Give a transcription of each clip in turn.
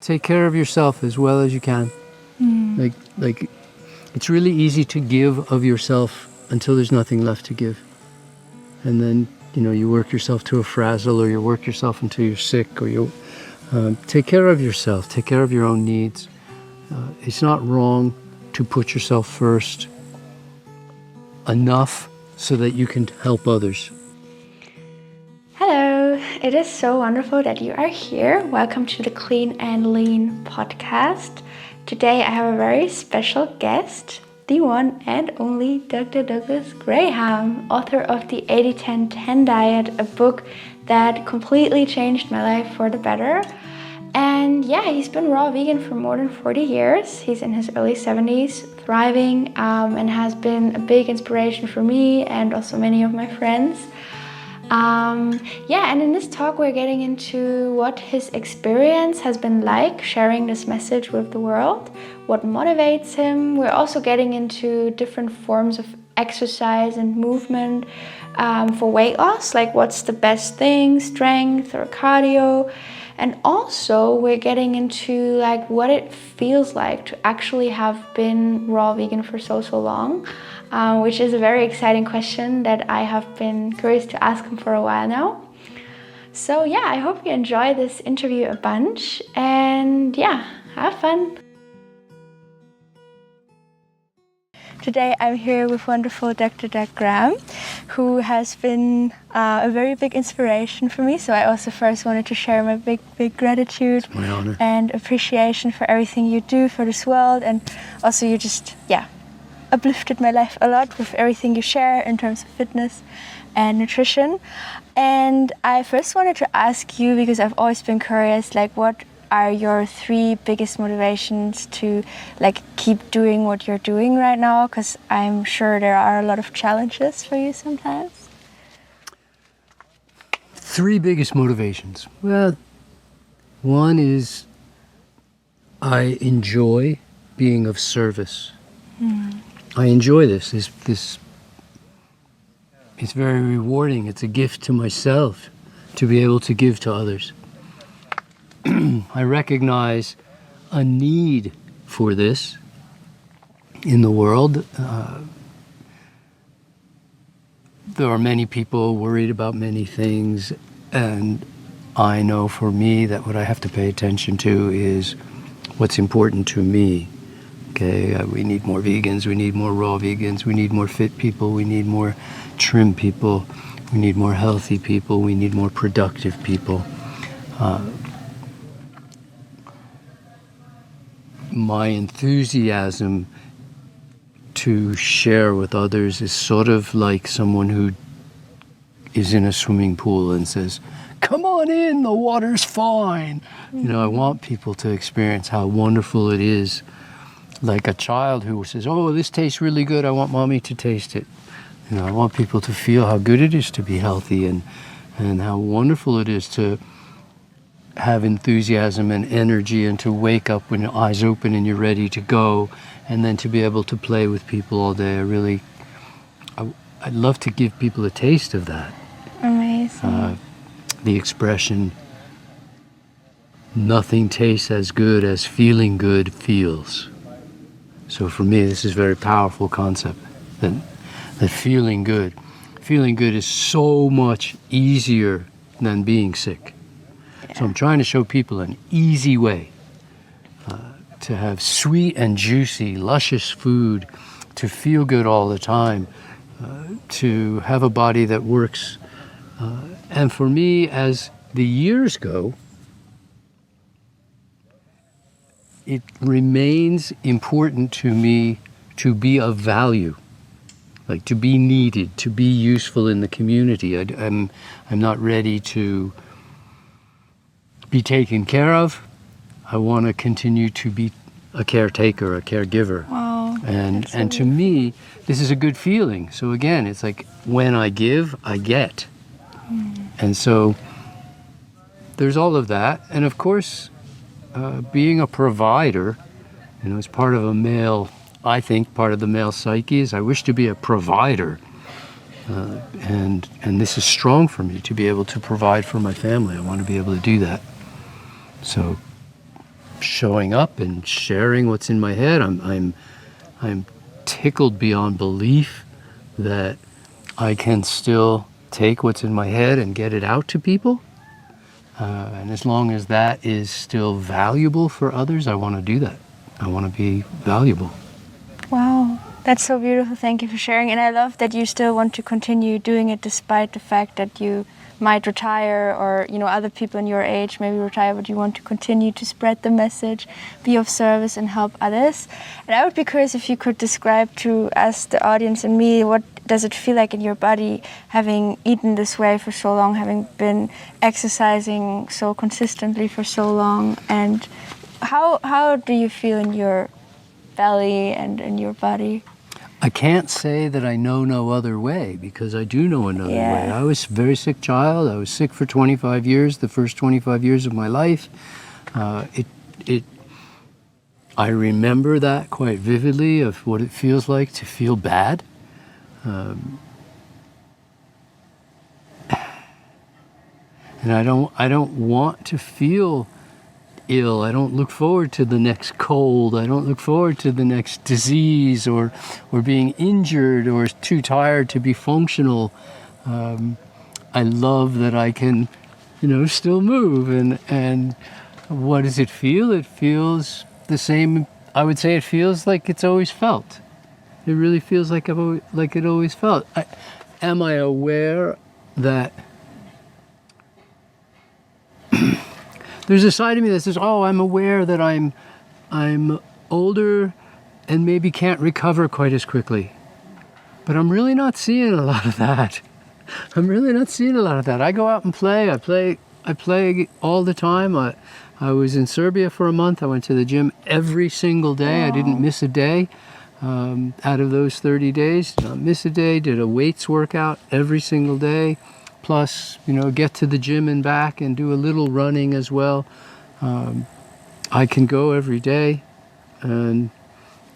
Take care of yourself as well as you can. Like it's really easy to give of yourself until there's nothing left to give. And then, you work yourself to a frazzle, or you work yourself until you're sick, or you take care of yourself, take care of your own needs. It's not wrong to put yourself first enough so that you can help others. Hello, it is so wonderful that you are here. Welcome to the Clean and Lean podcast. Today I have a very special guest, the one and only Dr. Douglas Graham, author of the 80-10-10 Diet, a book that completely changed my life for the better. And yeah, he's been raw vegan for more than 40 years. He's in his early 70s, thriving, and has been a big inspiration for me and also many of my friends. And in this talk we're getting into what his experience has been like sharing this message with the world, what motivates him. We're also getting into different forms of exercise and movement for weight loss, like what's the best thing, strength or cardio. And also we're getting into like what it feels like to actually have been raw vegan for so long. Which is a very exciting question that I have been curious to ask him for a while now. So yeah, I hope you enjoy this interview a bunch, and yeah, have fun. Today I'm here with wonderful Dr. Doug Graham, who has been a very big inspiration for me. So I also first wanted to share my big gratitude and appreciation for everything you do for this world, and also you just, uplifted my life a lot with everything you share in terms of fitness and nutrition. And I first wanted to ask you, because I've always been curious, like what are your 3 biggest motivations to like keep doing what you're doing right now? Because I'm sure there are a lot of challenges for you sometimes. 3 biggest motivations. Well, one is I enjoy being of service. I enjoy this. This it's very rewarding. It's a gift to myself to be able to give to others. I recognize a need for this in the world. There are many people worried about many things, and I know for me that what I have to pay attention to is what's important to me. Okay, we need more vegans, we need more raw vegans, we need more fit people, we need more trim people, we need more healthy people, we need more productive people. My enthusiasm to share with others is sort of like someone who is in a swimming pool and says, "Come on in, the water's fine." I want people to experience how wonderful it is. Like a child who says, "Oh, this tastes really good, I want mommy to taste it." I want people to feel how good it is to be healthy and how wonderful it is to have enthusiasm and energy and to wake up when your eyes open and you're ready to go, and then to be able to play with people all day. I'd love to give people a taste of that. Amazing. The expression, "Nothing tastes as good as feeling good feels." So for me, this is a very powerful concept, that feeling good is so much easier than being sick. So I'm trying to show people an easy way to have sweet and juicy, luscious food, to feel good all the time, to have a body that works. And for me, as the years go, it remains important to me to be of value, like to be needed, to be useful in the community. I'm not ready to be taken care of. I want to continue to be a caretaker, a caregiver. Wow. And to me, this is a good feeling. So again, it's like when I give, I get. And so there's all of that. And of course, being a provider, is part of a male, I think part of the male psyche is I wish to be a provider. And this is strong for me to be able to provide for my family. I want to be able to do that. So showing up and sharing what's in my head. I'm tickled beyond belief that I can still take what's in my head and get it out to people. And as long as that is still valuable for others, I want to do that. I want to be valuable. Wow, that's so beautiful. Thank you for sharing. And I love that you still want to continue doing it despite the fact that you might retire, or other people in your age maybe retire, but you want to continue to spread the message, be of service and help others. And I would be curious if you could describe to us, the audience and me, what does it feel like in your body having eaten this way for so long, having been exercising so consistently for so long, and how do you feel in your belly and in your body? I can't say that I know no other way, because I do know another way. I was a very sick child. I was sick for 25 years, the first 25 years of my life. I remember that quite vividly, of what it feels like to feel bad. And I don't want to feel ill. I don't look forward to the next cold. I don't look forward to the next disease, or being injured or too tired to be functional. I love that I can, still move. And what does it feel? It feels the same. I would say it feels like it's always felt. It really feels like it always felt. Am I aware that there's a side of me that says, oh, I'm aware that I'm older and maybe can't recover quite as quickly. But I'm really not seeing a lot of that. I go out and play. I play all the time. I was in Serbia for a month. I went to the gym every single day. I didn't miss a day out of those 30 days. Did not miss a day. Did a weights workout every single day. Plus, get to the gym and back and do a little running as well. I can go every day, and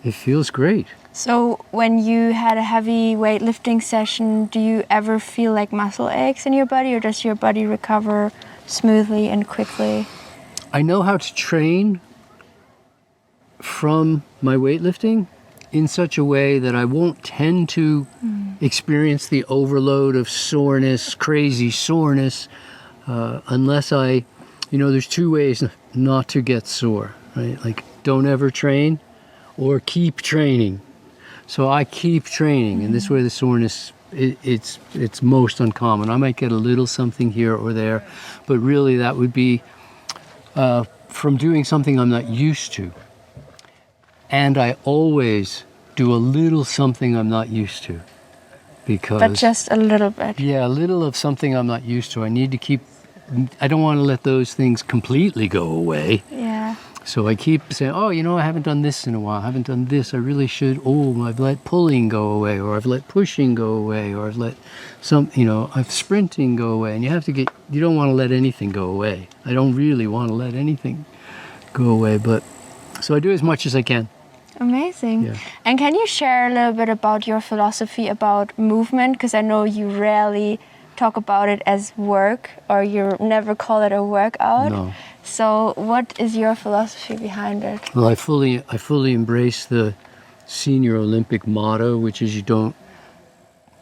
it feels great. So when you had a heavy weightlifting session, do you ever feel like muscle aches in your body, or does your body recover smoothly and quickly? I know how to train from my weightlifting in such a way that I won't tend to experience the overload of soreness, crazy soreness, unless there's two ways not to get sore, right? Like, don't ever train or keep training. So I keep training, and this way the soreness, it's most uncommon. I might get a little something here or there, but really that would be from doing something I'm not used to. And I always do a little something I'm not used to, because... But just a little bit. Yeah, a little of something I'm not used to. I don't want to let those things completely go away. Yeah. So I keep saying, I haven't done this in a while. I haven't done this. I really should. I've let pulling go away, or I've let pushing go away, or I've let I've sprinting go away. And you don't want to let anything go away. I don't really want to let anything go away, so I do as much as I can. Amazing. Yeah. And can you share a little bit about your philosophy about movement? Because I know you rarely talk about it as work, or you never call it a workout. No. So what is your philosophy behind it? Well, I fully embrace the senior Olympic motto, which is you don't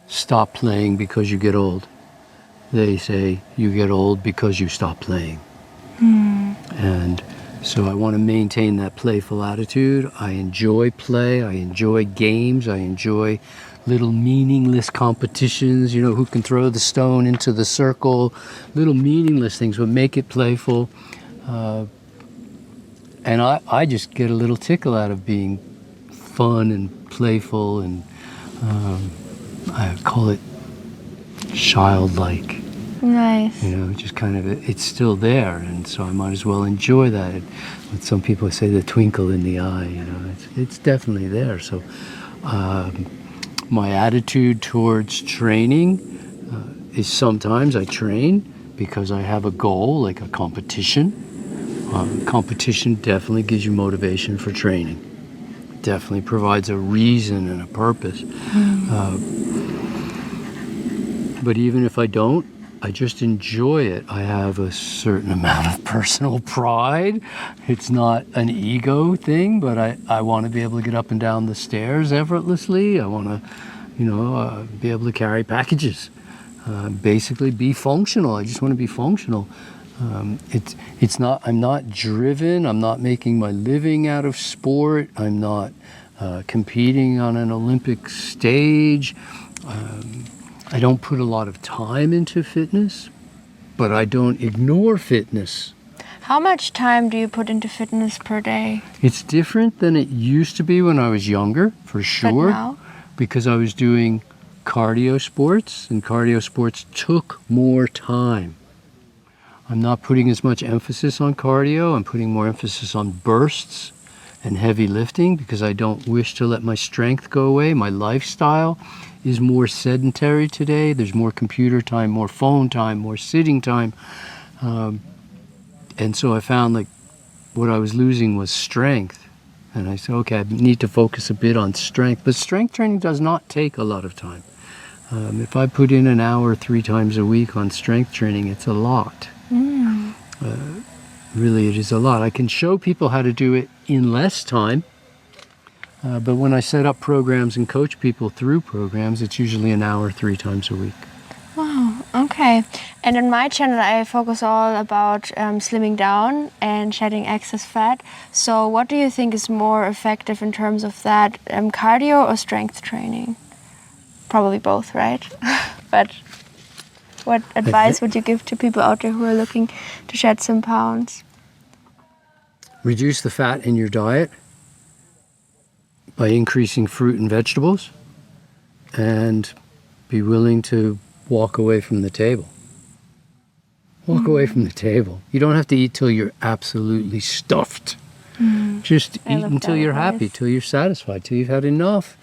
stop playing because you get old. They say you get old because you stop playing. And so I want to maintain that playful attitude. I enjoy play. I enjoy games. I enjoy little meaningless competitions, who can throw the stone into the circle, little meaningless things, but make it playful. And I just get a little tickle out of being fun and playful, and I call it childlike. Nice. Just kind of, it's still there, and so I might as well enjoy that. What some people say, the twinkle in the eye, it's definitely there. So my attitude towards training is sometimes I train because I have a goal, like a competition. Competition definitely gives you motivation for training. Definitely provides a reason and a purpose. But even if I don't I just enjoy it. I have a certain amount of personal pride. It's not an ego thing, but I want to be able to get up and down the stairs effortlessly. I want to, be able to carry packages. Basically be functional. I just want to be functional. It's not, I'm not driven. I'm not making my living out of sport. I'm not competing on an Olympic stage. I don't put a lot of time into fitness, but I don't ignore fitness. How much time do you put into fitness per day? It's different than it used to be when I was younger, for sure. But now? Because I was doing cardio sports, and cardio sports took more time. I'm not putting as much emphasis on cardio. I'm putting more emphasis on bursts and heavy lifting because I don't wish to let my strength go away. My lifestyle is more sedentary today. There's more computer time, more phone time, more sitting time. And so I found like what I was losing was strength. And I said, okay, I need to focus a bit on strength. But strength training does not take a lot of time. If I put in an hour 3 times a week on strength training, it's a lot. Really, it is a lot. I can show people how to do it in less time. But when I set up programs and coach people through programs, it's usually an hour 3 times a week. Wow, okay. And in my channel, I focus all about slimming down and shedding excess fat. So what do you think is more effective in terms of that, cardio or strength training? Probably both, right? But what advice would you give to people out there who are looking to shed some pounds? Reduce the fat in your diet by increasing fruit and vegetables, and be willing to walk away from the table. Walk away from the table. You don't have to eat till you're absolutely stuffed. Just eat until you're happy, till you're satisfied, till you've had enough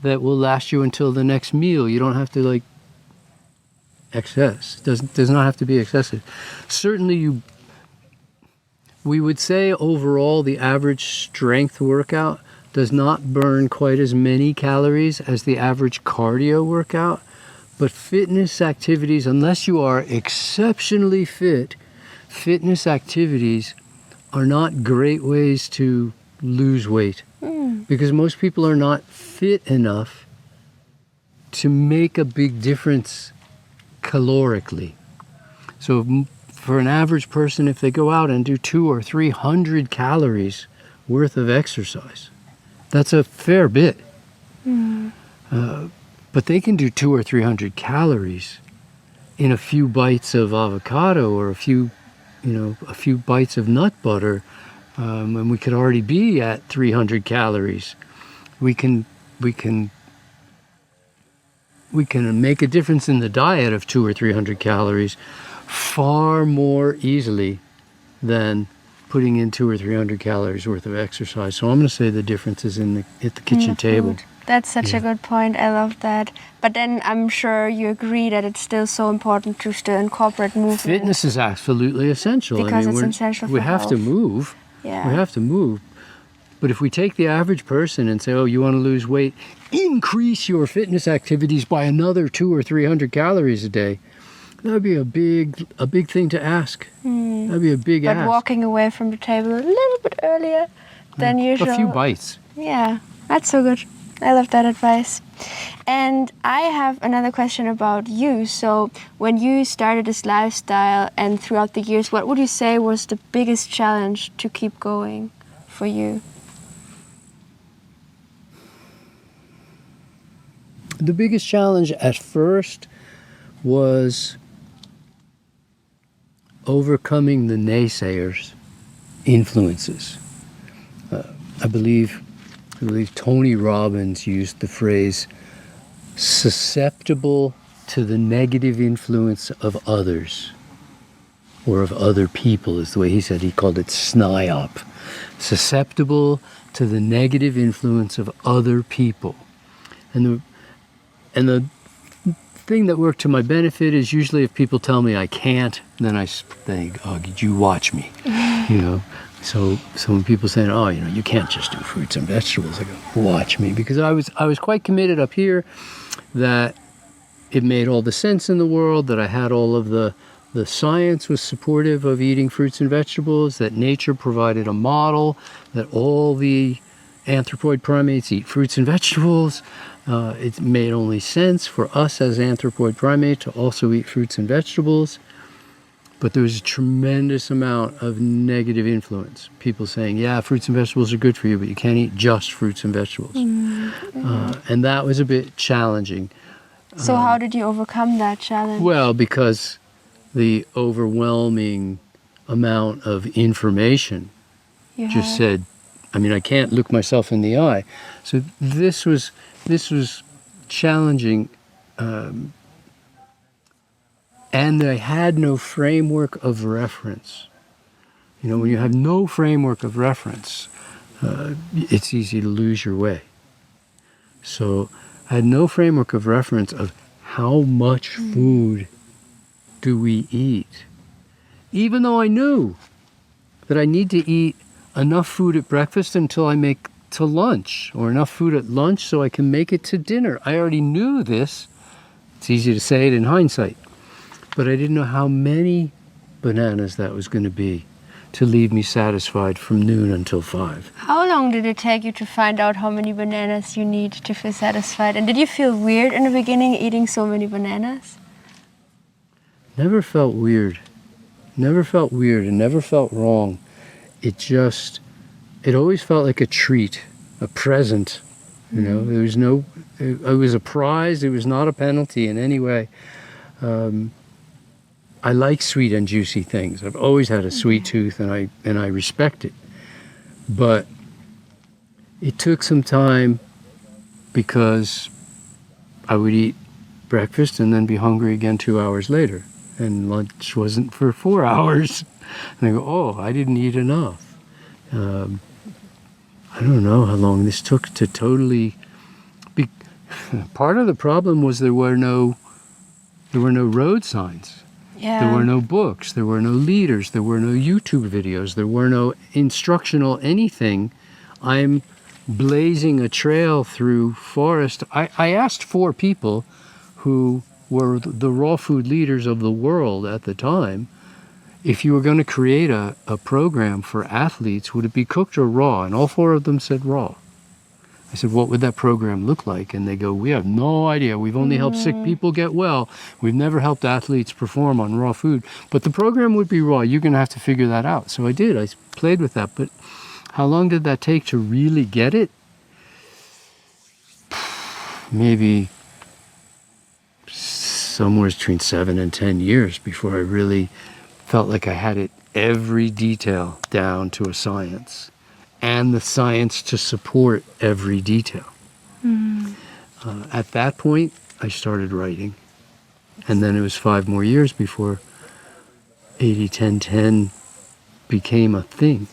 that will last you until the next meal. You don't have to excess. It does not have to be excessive. Certainly we would say overall the average strength workout does not burn quite as many calories as the average cardio workout. But fitness activities, unless you are exceptionally fit, fitness activities are not great ways to lose weight. Because most people are not fit enough to make a big difference calorically. So for an average person, if they go out and do 200 or 300 calories worth of exercise, that's a fair bit. But they can do 200 or 300 calories in a few bites of avocado or a few bites of nut butter, and we could already be at 300 calories. We can make a difference in the diet of 200 or 300 calories far more easily than putting in 200 or 300 calories worth of exercise. So I'm going to say the difference is at the kitchen table. That's such a good point. I love that. But then I'm sure you agree that it's still so important to still incorporate movement. Fitness is absolutely essential. Because it's essential for we have health. to move. Yeah. We have to move. But if we take the average person and say, oh, you want to lose weight, increase your fitness activities by another 200 or 300 calories a day, that would be a big thing to ask. That would be a big ask. But walking away from the table a little bit earlier than usual. A few bites. Yeah, that's so good. I love that advice. And I have another question about you. So when you started this lifestyle and throughout the years, what would you say was the biggest challenge to keep going for you? The biggest challenge at first was overcoming the naysayers' influences. I believe Tony Robbins used the phrase susceptible to the negative influence of others, or of other people is the way he said. He called it SNIOP. Susceptible to the negative influence of other people. And the thing that worked to my benefit is usually if people tell me I can't, then I think, oh, did you watch me? So when people say, oh, you can't just do fruits and vegetables, I go, watch me. Because I was quite committed up here that it made all the sense in the world, that I had all of the science was supportive of eating fruits and vegetables, that nature provided a model, that all the anthropoid primates eat fruits and vegetables. It made only sense for us as anthropoid primates to also eat fruits and vegetables. But there was a tremendous amount of negative influence. People saying, yeah, fruits and vegetables are good for you, but you can't eat just fruits and vegetables. And that was a bit challenging. So how did you overcome that challenge? Well, because the overwhelming amount of information just said, I mean, I can't look myself in the eye. So this was challenging. And I had no framework of reference. You know, when you have no framework of reference, it's easy to lose your way. So I had no framework of reference of how much food do we eat. Even though I knew that I need to eat enough food at breakfast until I make to lunch, or enough food at lunch so I can make it to dinner. I already knew this. It's easy to say it in hindsight. But I didn't know how many bananas that was going to be to leave me satisfied from noon until 5. How long did it take you to find out how many bananas you need to feel satisfied? And did you feel weird in the beginning eating so many bananas? Never felt weird. Never felt weird and never felt wrong. It always felt like a treat, a present. You know, there was no, it was a prize. It was not a penalty in any way. I like sweet and juicy things. I've always had a sweet tooth, and I respect it. But it took some time because I would eat breakfast and then be hungry again 2 hours later. And lunch wasn't for 4 hours. And I go, oh, I didn't eat enough. I don't know how long this took to totally... Part of the problem was there were no road signs. Yeah. There were no books, there were no leaders, there were no YouTube videos, there were no instructional anything. I'm blazing a trail through forest. I asked 4 people who were the raw food leaders of the world at the time, if you were going to create a program for athletes, would it be cooked or raw? And all 4 of them said raw. I said, what would that program look like? And they go, we have no idea. We've only helped sick people get well. We've never helped athletes perform on raw food. But the program would be raw. You're going to have to figure that out. So I did. I played with that. But how long did that take to really get it? Maybe somewhere between 7 and 10 years before I really felt like I had it every detail down to a science. And the science to support every detail. At that point, I started writing. And then it was 5 more years before 80-10-10 became a thing.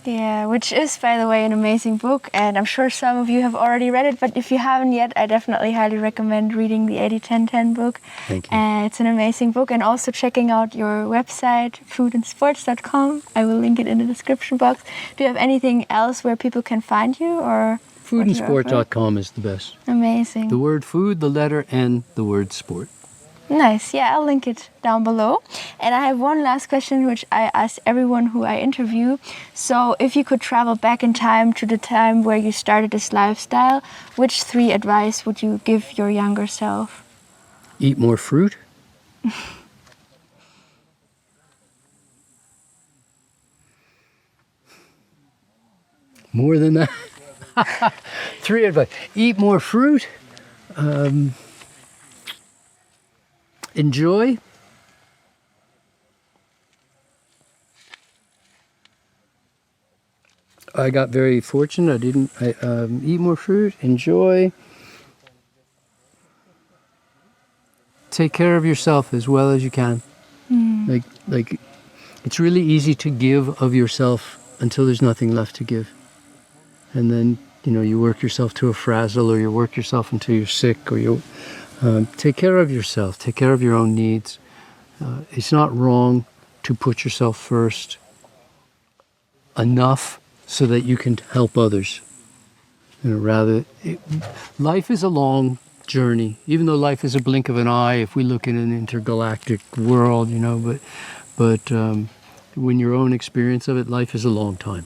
Yeah, which is, by the way, an amazing book. And I'm sure some of you have already read it. But if you haven't yet, I definitely highly recommend reading the 80-10-10 book. Thank you. It's an amazing book. And also checking out your website, foodandsports.com. I will link it in the description box. Do you have anything else where people can find you? Or Foodandsport.com is the best. Amazing. The word food, the letter N, the word sport. Nice. Yeah, I'll link it down below. And I have one last question, which I ask everyone who I interview. So if you could travel back in time to the time where you started this lifestyle, which 3 advice would you give your younger self? Eat more fruit. More than that. 3 advice. Eat more fruit. Enjoy. I got very fortunate. I eat more fruit. Enjoy. Take care of yourself as well as you can. Like, it's really easy to give of yourself until there's nothing left to give, and then you work yourself to a frazzle, or you work yourself until you're sick, or you. Take care of yourself. Take care of your own needs. It's not wrong to put yourself first enough so that you can help others. Life is a long journey. Even though life is a blink of an eye, if we look at an intergalactic world, you know, but when your own experience of it, life is a long time.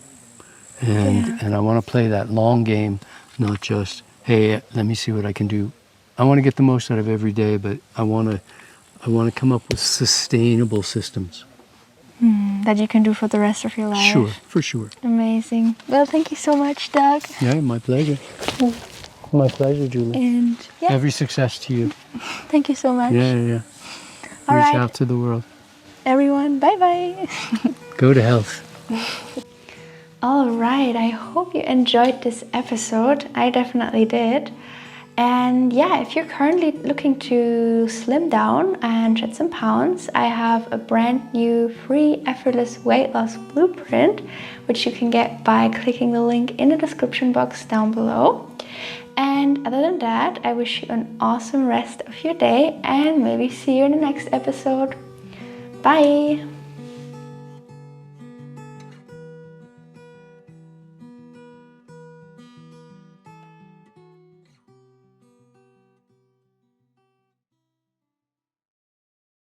And I want to play that long game, not just, hey, let me see what I can do. I want to get the most out of every day, but I want to come up with sustainable systems. That you can do for the rest of your life. Sure, for sure. Amazing. Well, thank you so much, Doug. Yeah, my pleasure. My pleasure, Julie. And yeah, Every success to you. thank you so much. Yeah. All Reach right. out to the world. Everyone, bye-bye. Go to health. All right, I hope you enjoyed this episode. I definitely did. And yeah, if you're currently looking to slim down and shed some pounds, I have a brand new free effortless weight loss blueprint, which you can get by clicking the link in the description box down below. And other than that, I wish you an awesome rest of your day and maybe see you in the next episode. Bye!